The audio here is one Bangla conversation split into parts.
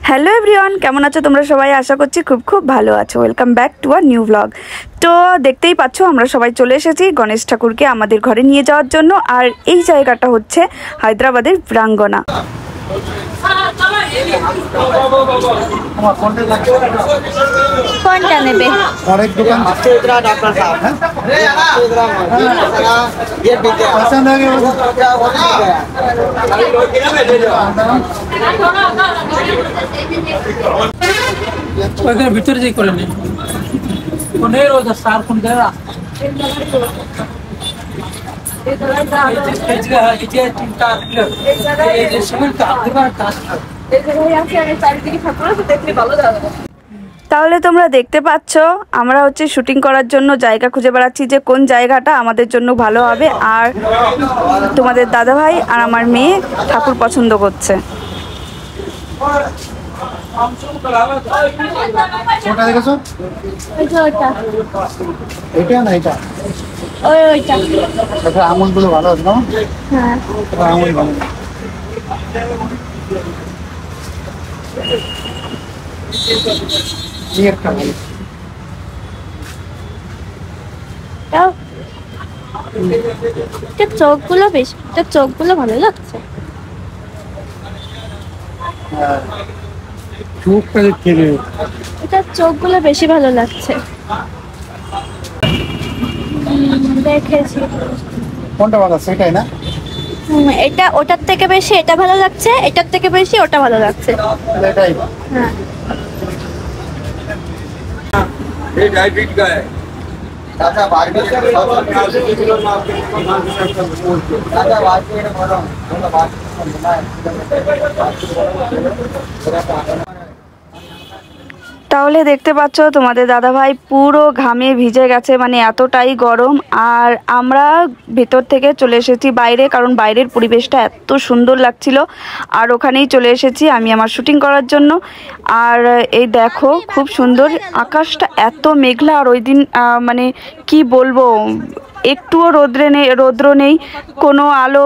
হ্যালো এভরিওয়ান, কেমন আছো তোমরা সবাই? আশা করছি খুব খুব ভালো আছো। Welcome back to a new blog. তো দেখতেই পাচ্ছ আমরা সবাই চলে এসেছি গণেশ ঠাকুরকে আমাদের ঘরে নিয়ে যাওয়ার জন্য। আর এই জায়গাটা হচ্ছে হায়দ্রাবাদের প্রাঙ্গনা। কোনটা নেবে? অনেক দোকান डॉक्टर साहब पसंद आ गया ওইখানে ভিতরে যাই করে নেই কোনে রোজ সার কোন দেয়া তাহলে তোমরা দেখতে পাচ্ছ আমরা হচ্ছে শুটিং করার জন্য জায়গা খুঁজে বেড়াচ্ছি যে কোন জায়গাটা আমাদের জন্য ভালো হবে। আর তোমাদের দাদাভাই আর আমার মেয়ে ঠাকুর পছন্দ করছে। কোনটা দেখেছো? ওইটা এটা না এটা ওইটা এটা আমুলগুলো ভালো আছে না? হ্যাঁ আমুল ভালো একটা ভালো চোখগুলো ভালো লাগছে। চোখটা দেখতে এটা চোখগুলো বেশি ভালো লাগছে। দেখেছি কোনটা ভালো আছে এটাই না? এটা ওটার থেকে বেশি এটা ভালো লাগছে, এটার থেকে বেশি ওটা ভালো লাগছে। এটাই হ্যাঁ এই ডায়াবেটিস গায় দাদা বারবি দাদা বারবি এটা বলো তোমরা বারবি তাহলে দেখতে পাচ্ছ তোমাদের দাদাভাই পুরো ঘামে ভিজে গেছে, মানে এতটাই গরম। আর আমরা ভেতর থেকে চলে এসেছি বাইরে, কারণ বাইরের পরিবেশটা এত সুন্দর লাগছিল। আর ওখানেই চলে এসেছি আমি আমার শুটিং করার জন্য। আর এই দেখো খুব সুন্দর, আকাশটা এত মেঘলা। আর ওই দিন মানে কি বলবো, একটুও রৌদ্র নেই, কোনো আলো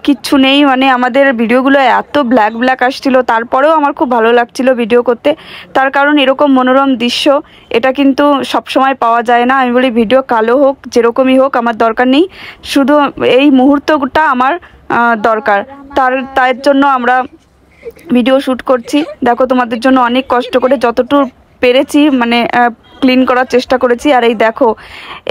কিচ্ছু নেই। মানে আমাদের ভিডিওগুলো এত ব্ল্যাক আসছিল, তারপরেও আমার খুব ভালো লাগছিল ভিডিও করতে। তার কারণ এরকম মনোরম দৃশ্য এটা কিন্তু সব সময় পাওয়া যায় না। আমি বলি ভিডিও কালো হোক যেরকমই হোক আমার দরকার নেই, শুধু এই মুহূর্তটা আমার দরকার। তার জন্য আমরা ভিডিও শ্যুট করছি। দেখো তোমাদের জন্য অনেক কষ্ট করে যতটুকু পেরেছি মানে ক্লিন করার চেষ্টা করেছি। আর এই দেখো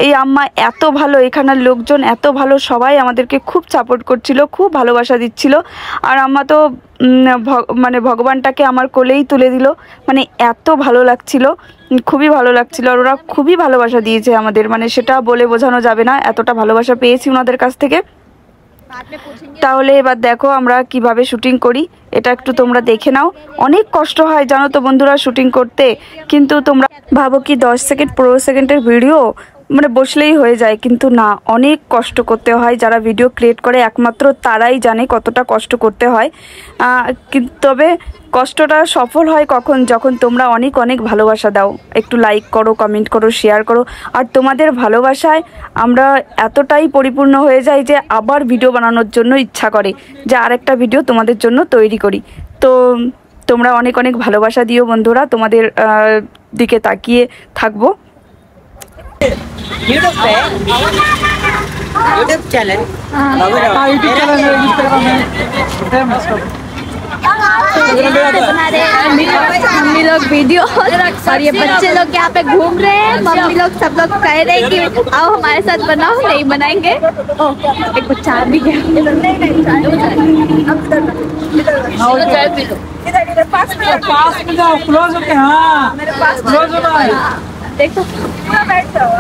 এই আম্মা এত ভালো, এখানের লোকজন এত ভালো, সবাই আমাদেরকে খুব সাপোর্ট করছিল, খুব ভালোবাসা দিচ্ছিল। আর আম্মা তো মানে ভগবানটাকে আমার কোলেই তুলে দিল, মানে এত ভালো লাগছিল, খুবই ভালো লাগছিল। আর ওরা খুবই ভালোবাসা দিয়েছে আমাদের, মানে সেটা বলে বোঝানো যাবে না, এতটা ভালোবাসা পেয়েছি ওনাদের কাছ থেকে। তাহলে এবার দেখো আমরা কিভাবে শুটিং করি, এটা একটু তোমরা দেখে নাও। অনেক কষ্ট হয় জানো তো বন্ধুরা শুটিং করতে, কিন্তু তোমরা ভাবো কি 10 সেকেন্ড 15 সেকেন্ডের ভিডিও মানে বসলেই হয়ে যায়, কিন্তু না, অনেক কষ্ট করতে হয়। যারা ভিডিও ক্রিয়েট করে একমাত্র তারাই জানে কতটা কষ্ট করতে হয়। তবে কষ্টটা সফল হয় কখন, যখন তোমরা অনেক অনেক ভালোবাসা দাও, একটু লাইক করো, কমেন্ট করো, শেয়ার করো। আর তোমাদের ভালোবাসায় আমরা এতটাই পরিপূর্ণ হয়ে যাই যে আবার ভিডিও বানানোর জন্য ইচ্ছা করে যে আরেকটা ভিডিও তোমাদের জন্য তৈরি করি। তো তোমরা অনেক অনেক ভালোবাসা দিও বন্ধুরা, তোমাদের দিকে তাকিয়ে থাকবো। यूट्यूब चैनल मम्मी लोग वीडियो और ये बच्चे लोग यहाँ पे घूम रहे हैं। मम्मी लोग सब लोग कह रहे हैं कि आओ हमारे साथ बनाओ, नहीं बनाएंगे। ओह एक बच्चा भी गया। पास में जाओ, क्लोज होके। हाँ मेरे पास क्लोज हो भाई, देखो बैठ जाओ।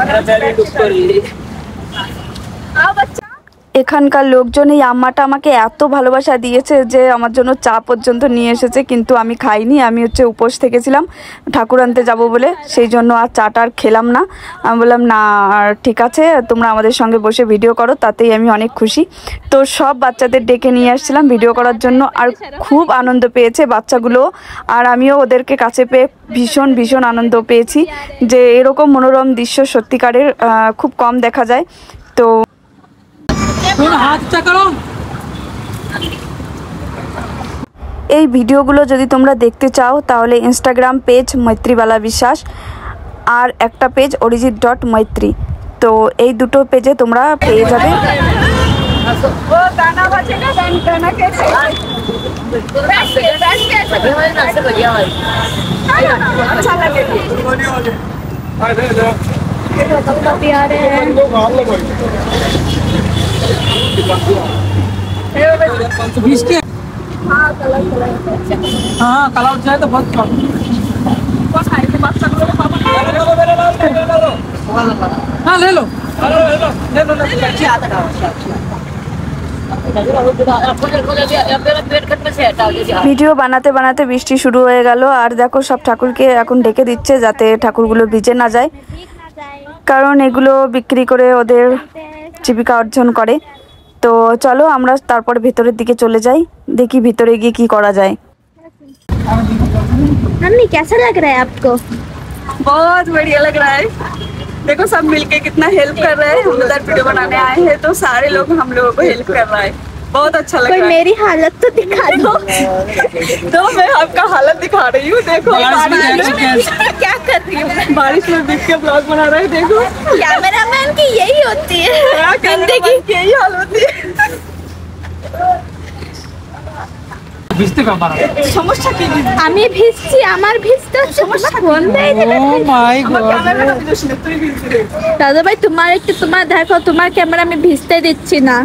आओ बच्चा। এখানকার লোকজন এই আম্মাটা আমাকে এত ভালোবাসা দিয়েছে যে আমার জন্য চা পর্যন্ত নিয়ে এসেছে, কিন্তু আমি খাইনি। আমি হচ্ছে উপোস থেকেছিলাম ঠাকুর আনতে যাব বলে, সেই জন্য আর চাটা আর খেলাম না। আমি বললাম না ঠিক আছে, তোমরা আমাদের সঙ্গে বসে ভিডিও করো, তাতেই আমি অনেক খুশি। তো সব বাচ্চাদের ডেকে নিয়ে আসছিলাম ভিডিও করার জন্য, আর খুব আনন্দ পেয়েছে বাচ্চাগুলো। আর আমিও ওদেরকে কাছে পেয়ে ভীষণ ভীষণ আনন্দ পেয়েছি, যে এরকম মনোরম দৃশ্য সত্যিকারের খুব কম দেখা যায়। তো हाथ करो। এই ভিডিওগুলো যদি তোমরা দেখতে চাও তাহলে ইনস্টাগ্রাম পেজ মৈত্রীবালা বিশ্বাস আর একটা পেজ অরিজিৎ.মৈত্রী, তো এই দুটো পেজে তোমরা পেয়ে যাবে। हाँ कलर जाए तो बहुत कम। हाँ ले लो ভিডিও বানাতে বানাতে বৃষ্টি শুরু হয়ে গেল, আর দেখো সব ঠাকুরকে এখন ডেকে দিচ্ছে যাতে ঠাকুরগুলো ভিজে না যায়, কারণ এগুলো বিক্রি করে ওদের জীবিকা অর্জন করে। তো চলো আমরা তারপর ভেতরের দিকে চলে যাই, দেখি ভিতরে গিয়ে কি করা যায়। मम्मी कैसा लग रहा है आपको? बहुत बढ़िया लग रहा है। देखो सब मिलके कितना हेल्प कर रहे हैं। हम उधर वीडियो बनाने आए हैं तो सारे लोग हम लोगों को हेल्प कर रहा है, बहुत अच्छा लग कोई रहा है। मेरी हालत तो दिखा दो। तो मैं आपका हालत दिखा रही हूँ, देखो बारिश में क्या कर रही हूँ? बारिश में भीग के ब्लॉग बना रहे हैं, देखो कैमरामैन की यही होती है जिंदगी। की यही हाल होती है। ভিজতে কামারা। সমস্যা কি? আমি ভিজছি, আমার ভিজতে হচ্ছে, তোমার ফোন দেয় ও মাই গড। দাদা ভাই তোমার একটু, তোমার দেখো তোমার ক্যামেরা আমি ভিজতে দিচ্ছি না।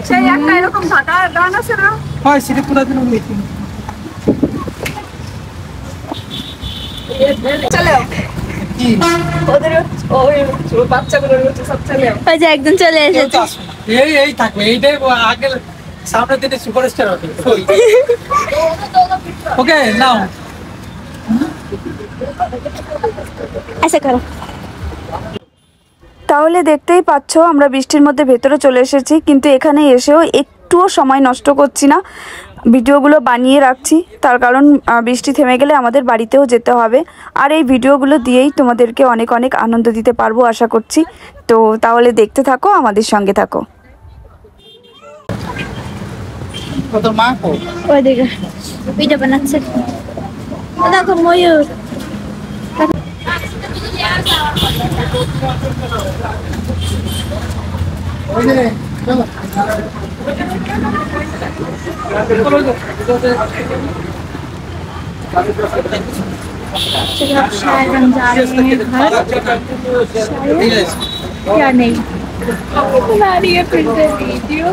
সেই একটা এরকম ঢাকা গান আছে না, হয় সেটা পুরো দিন মিটিং। চলে কি ওদের ওই বাচ্চাগুলোর হচ্ছে সব চলে ওই যে একজন চলে কেউ এসেছে। তো আসবে না। এই থাকবে, এইটাই আগে সামনের দিনে সুপারস্টার হবে। ওকে নাও ऐसे करो। তাহলে দেখতেই পাচ্ছ আমরা বৃষ্টির মধ্যে ভেতরে চলে এসেছি, কিন্তু এখানে এসেও একটুও সময় নষ্ট করছি না, ভিডিওগুলো বানিয়ে রাখছি, তার কারণ বৃষ্টি থেমে গেলে আমাদের বাড়িতেও যেতে হবে। আর এই ভিডিওগুলো দিয়েই তোমাদেরকে অনেক অনেক আনন্দ দিতে পারবো আশা করছি। তো তাহলে দেখতে থাকো, আমাদের সঙ্গে থাকো। কত মা কো ওই দেখো ভিডিও বানাচ্ছে, ও দেখো ময়ূর। ওরে চলো चलो अब शायद हम जा रहे हैं घर। क्या नहीं बना रही है फिर से वीडियो।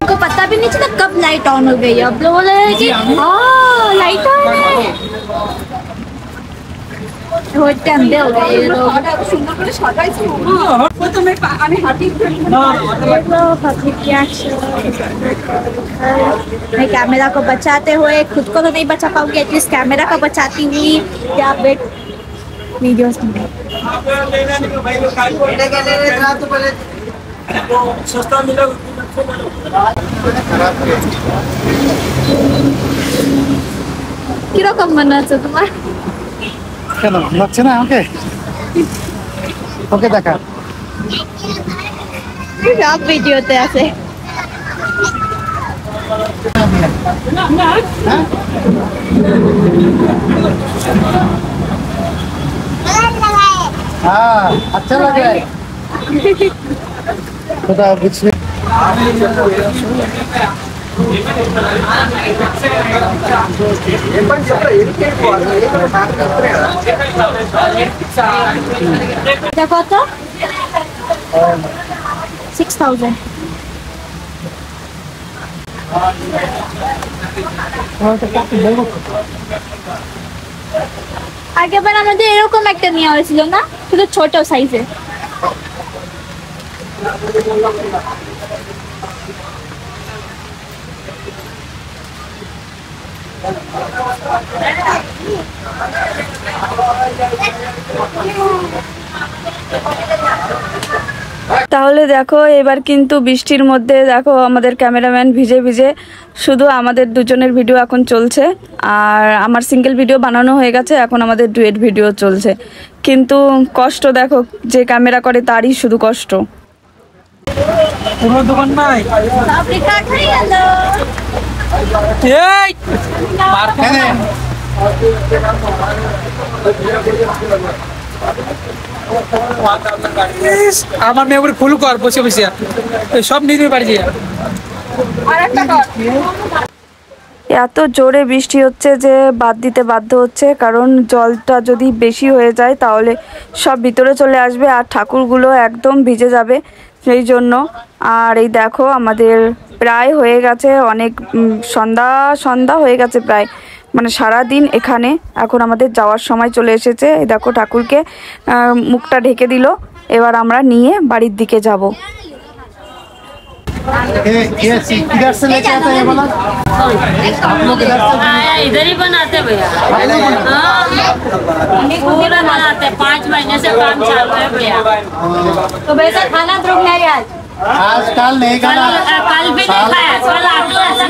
को पता भी नहीं चला कब लाइट ऑन हो गई। अब लोग बोल रहे हैं कि हाँ लाइट ऑन है, होते अंधे हो गए ये लोग। সুন্দর করে সাজাইছি প্রথমে আমি হাঁটি पब्लिक रिएक्शन। मैं कैमरा को बचाते हुए खुद को तो नहीं बचा पाऊंगी, एटलीस्ट कैमरा को बचाती हुई या बेट वीडियोस में। কিরকম মনে হচ্ছে তোমার? কেন লাগছে না আমাকে? ওকে দেখা সব ভিডিওতে আছে। हाँ अच्छा लग रहा है। पता कुछ नहीं। দেখো তো 6000। আগেবার আমাদের এরকম একটা নেওয়া হয়েছিল না, শুধু ছোট সাইজে। তাহলে দেখো এবার কিন্তু বৃষ্টির মধ্যে দেখো আমাদের ক্যামেরাম্যান ভিজে ভিজে, শুধু আমাদের দুজনের ভিডিও এখন চলছে, আর আমার সিঙ্গেল ভিডিও বানানো হয়ে গেছে, এখন আমাদের ডুয়েট ভিডিও চলছে। কিন্তু কষ্ট দেখো, যে ক্যামেরা করে তারই শুধু কষ্ট। কোনো দোকান নাই सब लिखा खड़ी हेलो এই মার খাবে আমার মেয়ে করে ফুল কর বসে বসে সব নিয়ে বাড়ি দিয়ে এত জোরে বৃষ্টি হচ্ছে যে বাদ দিতে বাধ্য হচ্ছে, কারণ জলটা যদি বেশি হয়ে যায় তাহলে সব ভিতরে চলে আসবে আর ঠাকুরগুলো একদম ভিজে যাবে, সেই জন্য। আর এই দেখো আমাদের প্রায় হয়ে গেছে, অনেক সন্ধ্যা হয়ে গেছে প্রায়, মানে সারা দিন এখানে। এখন আমাদের যাওয়ার সময় চলে এসেছে। এই দেখো ঠাকুরকে মুখটা ঢেকে দিল, এবার আমরা নিয়ে বাড়ির দিকে যাব। किधर से लेके आते हैं बोला आप लोग इधर से इधर ही बनाते भैया। हाँ, पूरा बनाते 5 महीने से काम चल रहा है भैया। तो वैसा खाना द्रुप नहीं आज आजकल नहीं खाना कल भी नहीं खाया, कल आपको ऐसा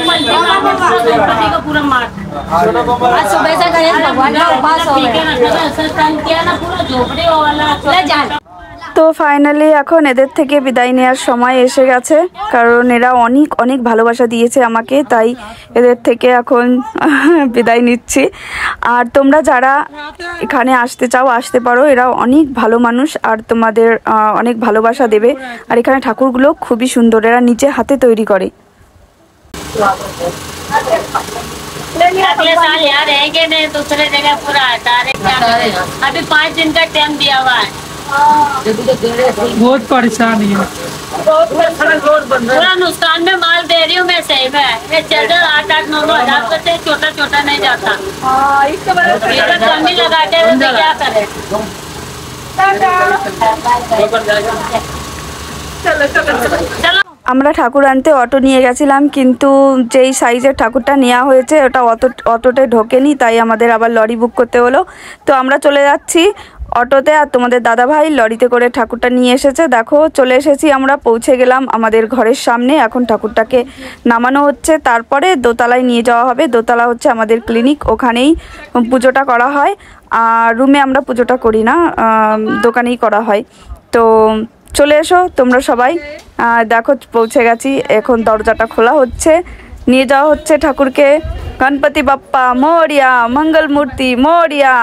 गणपति को पूरा मार आज सुबह से गणेश भगवान का उपवास हो गया, ऐसा काम किया ना पूरा झोपड़ी वाला ले जान। তো ফাইনালি এখন এদের থেকে বিদায় নেওয়ার সময় এসে গেছে, কারণ এরা অনেক অনেক ভালোবাসা দিয়েছে আমাকে, তাই এদের থেকে এখন বিদায় নিচ্ছি। আর তোমরা যারা এখানে আসতে চাও আসতে পারো, এরা অনেক ভালো মানুষ আর তোমাদের অনেক ভালোবাসা দেবে। আর এখানে ঠাকুরগুলো খুবই সুন্দর, এরা নিজে হাতে তৈরি করে। अगले साल यहाँ रहेंगे नहीं, दूसरे जगह पूरा अभी 5 दिन का टाइम दिया हुआ है। बहुत परेशानी है, पूरा नुकसान में माल दे रही हूँ मैं, सही में ये चादर 8-8, 9-9 हजार का से छोटा नहीं जाता। ये तो कमी लगाते हुए तो क्या करे। चलो আমরা ঠাকুর আনতে অটো নিয়ে গেছিলাম, কিন্তু যেই সাইজের ঠাকুরটা নেওয়া হয়েছে ওটা অটোতে ঢোকেনি, তাই আমাদের আবার লরি বুক করতে হলো। তো আমরা চলে যাচ্ছি অটোতে, আর তোমাদের দাদাভাই লরিতে করে ঠাকুরটা নিয়ে এসেছে। দেখো চলে এসেছি, আমরা পৌঁছে গেলাম আমাদের ঘরের সামনে। এখন ঠাকুরটাকে নামানো হচ্ছে, তারপরে দোতলায় নিয়ে যাওয়া হবে। দোতলা হচ্ছে আমাদের ক্লিনিক, ওখানেই পুজোটা করা হয়। আর রুমে আমরা পুজোটা করি না, দোকানেই করা হয়। তো চলে এসো তোমরা সবাই। দেখো পৌঁছে গেছি, এখন দরজাটা খোলা হচ্ছে, নিয়ে যাওয়া হচ্ছে ঠাকুরকে। গণপতি বাপ্পা মোরিয়া, মঙ্গল মূর্তি মোরিয়া।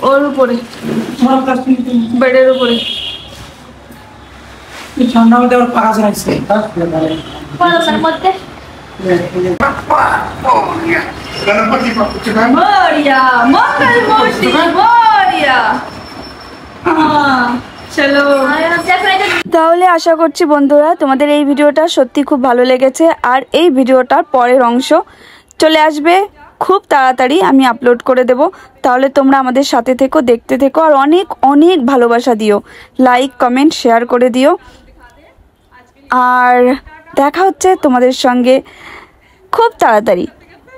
ওর উপরে বেডের উপরে ঠান্ডা মধ্যে আবার পাকা রাখছে। মোরিয়া, মঙ্গল মূর্তি মোরিয়া। চলো, তাহলে আশা করছি বন্ধুরা তোমাদের এই ভিডিওটা সত্যি খুব ভালো লেগেছে। আর এই ভিডিওটার পরের অংশ চলে আসবে খুব তাড়াতাড়ি, আমি আপলোড করে দেব। তাহলে তোমরা আমাদের সাথে থেকো, দেখতে থেকো, আর অনেক অনেক ভালোবাসা দিও, লাইক কমেন্ট শেয়ার করে দিও। আর দেখা হচ্ছে তোমাদের সঙ্গে খুব তাড়াতাড়ি।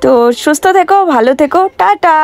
তো সুস্থ থেকো, ভালো থেকো, টাটা।